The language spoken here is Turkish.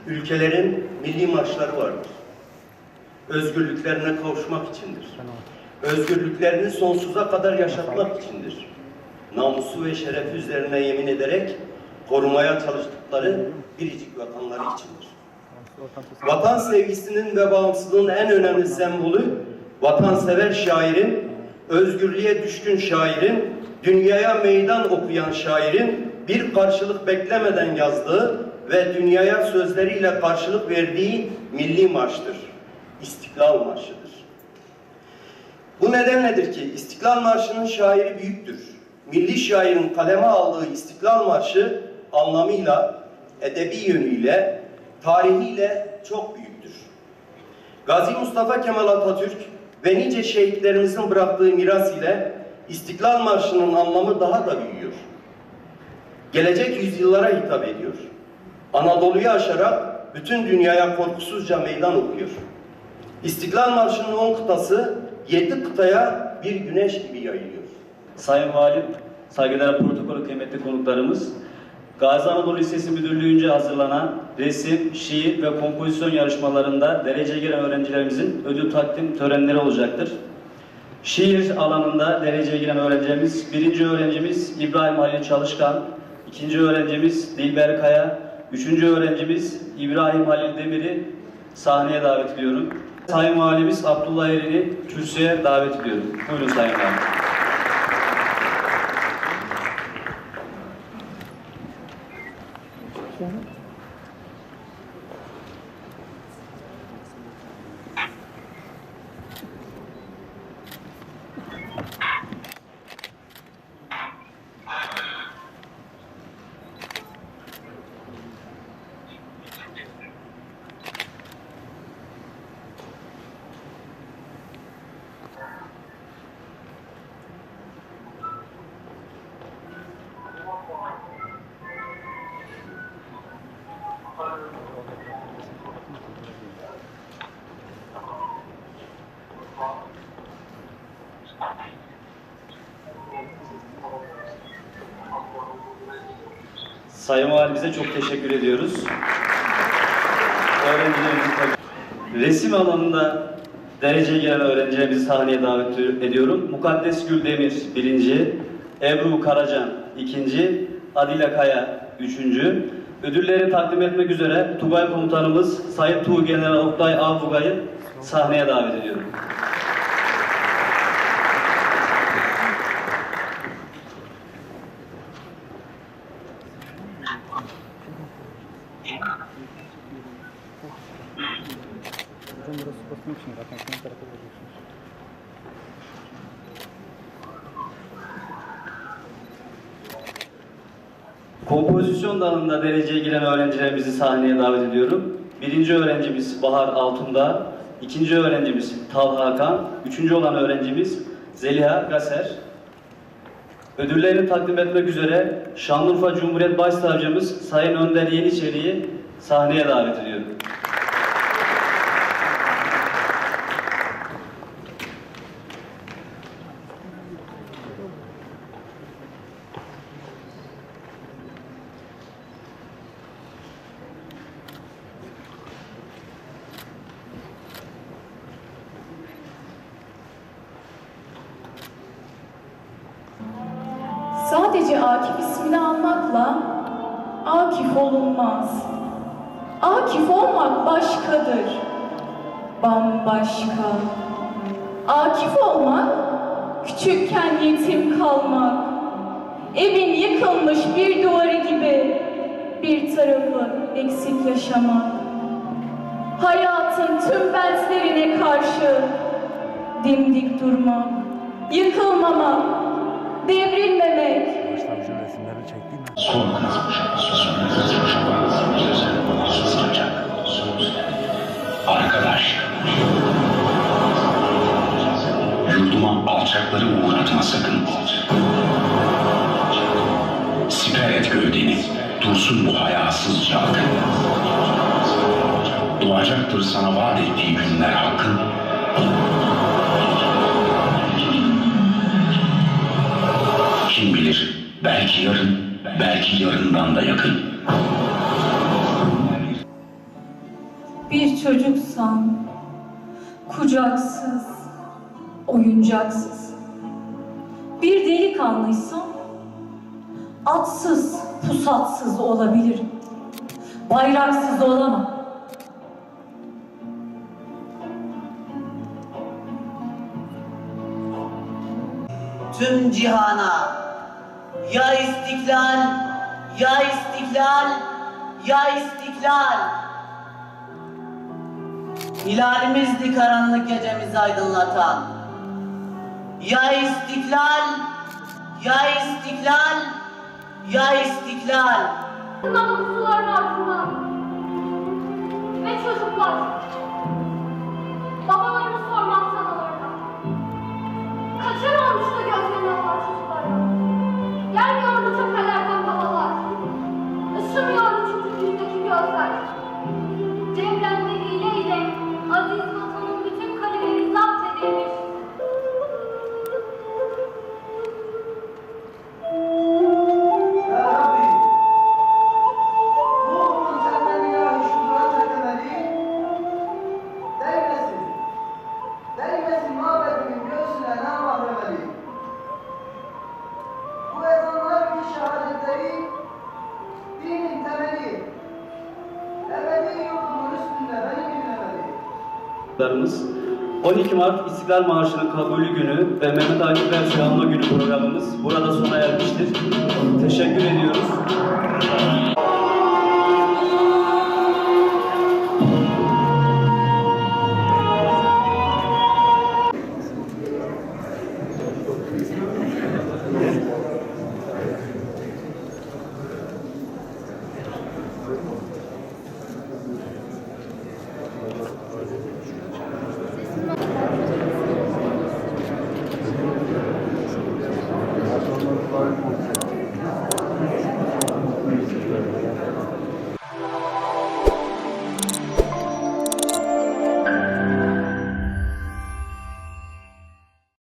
Ülkelerin milli marşları vardır. Özgürlüklerine kavuşmak içindir. Özgürlüklerini sonsuza kadar yaşatmak içindir. Namusu ve şerefi üzerine yemin ederek korumaya çalıştıkları biricik vatanları içindir. Vatan sevgisinin ve bağımsızlığın en önemli sembolü, vatansever şairin, özgürlüğe düşkün şairin, dünyaya meydan okuyan şairin bir karşılık beklemeden yazdığı ve dünyaya sözleriyle karşılık verdiği milli marştır. İstiklal Marşı'dır. Bu nedenledir ki İstiklal Marşı'nın şairi büyüktür. Milli şairin kaleme aldığı İstiklal Marşı anlamıyla, edebi yönüyle, tarihiyle çok büyüktür. Gazi Mustafa Kemal Atatürk ve nice şehitlerimizin bıraktığı miras ile İstiklal Marşı'nın anlamı daha da büyüyor. Gelecek yüzyıllara hitap ediyor. Anadolu'yu aşarak bütün dünyaya korkusuzca meydan okuyor. İstiklal Marşı'nın 10 kıtası 7 kıtaya bir güneş gibi yayılıyor. Sayın Valim, saygıdeğer protokolü kıymetli konuklarımız, Gazi Anadolu Lisesi Müdürlüğü'nce hazırlanan resim, şiir ve kompozisyon yarışmalarında dereceye giren öğrencilerimizin ödül takdim törenleri olacaktır. Şiir alanında dereceye giren öğrencilerimiz, birinci öğrencimiz İbrahim Halil Çalışkan, ikinci öğrencimiz Dilber Kaya, üçüncü öğrencimiz İbrahim Halil Demir'i sahneye davet ediyorum. Sayın Valimiz Abdullah Eren'i kürsüye davet ediyorum. Buyurun Sayın Valim. Sayın Valimize çok teşekkür ediyoruz. Resim alanında dereceye gelen öğrencilerimizi sahneye davet ediyorum. Mukaddes Güldemir birinci, Ebru Karacan ikinci, Adile Kaya üçüncü. Ödülleri takdim etmek üzere Tugay Komutanımız Sayın Tuğgeneral Oktay Avugay'ı sahneye davet ediyorum. Kompozisyon dalında dereceye giren öğrencilerimizi sahneye davet ediyorum. Birinci öğrencimiz Bahar Altundağ, ikinci öğrencimiz Talha Hakan, üçüncü olan öğrencimiz Zeliha Gaser. Ödüllerini takdim etmek üzere Şanlıurfa Cumhuriyet Başsavcımız Sayın Önder Yeniçeri'yi sahneye davet ediyorum. Sadece Akif ismini almakla Akif olunmaz. Akif olmak başkadır, bambaşka. Akif olmak, küçükken yetim kalmak. Evin yıkılmış bir duvarı gibi bir tarafı eksik yaşamak. Hayatın tüm bentlerine karşı dimdik durmak, yıkılmamak, devrilmemek. Son kazmış, arkadaş, yurduma alçakları uğratma sakın. Siper et gövdeni, dursun bu hayasız çarkın. Doğacaktır sana vaat ettiği günler hakkın. Kim bilir, belki yarın, belki yarından da yakın. Bir çocuksan, kucaksız, oyuncaksız. Bir delikanlıysan, atsız, pusatsız olabilirim. Bayraksız olamam. Tüm cihana ya istiklal, ya istiklal, ya istiklal. Hilalimizdi karanlık gecemizi aydınlatan. Ya istiklal, ya istiklal, ya istiklal. Namusluların ardından ve çocuklar babalarını sormaktan alırlar. Kaçar olmuştu gözlerine olan çocuklara. Gelmiyordu cephelerden babalar. Işımıyordu çocuk yüzdeki gözler. Cemremde hileyle aziz vatanın bütün kaleleri zapt edilmiş. Ya Rabbi, ruhumun senden ilahi şuura çekemedi, değmesin mabedimin göğsüne namahremeli. Bu ezanlar ki şehadetleri, dinin temeli, ebedi yurdumun üstünde beni dinlemeli. 12 Mart İstiklal Marşı'nın kabulü günü ve Mehmet Akif Ersoy Anma Günü programımız burada sona ermiştir. Teşekkür ediyoruz.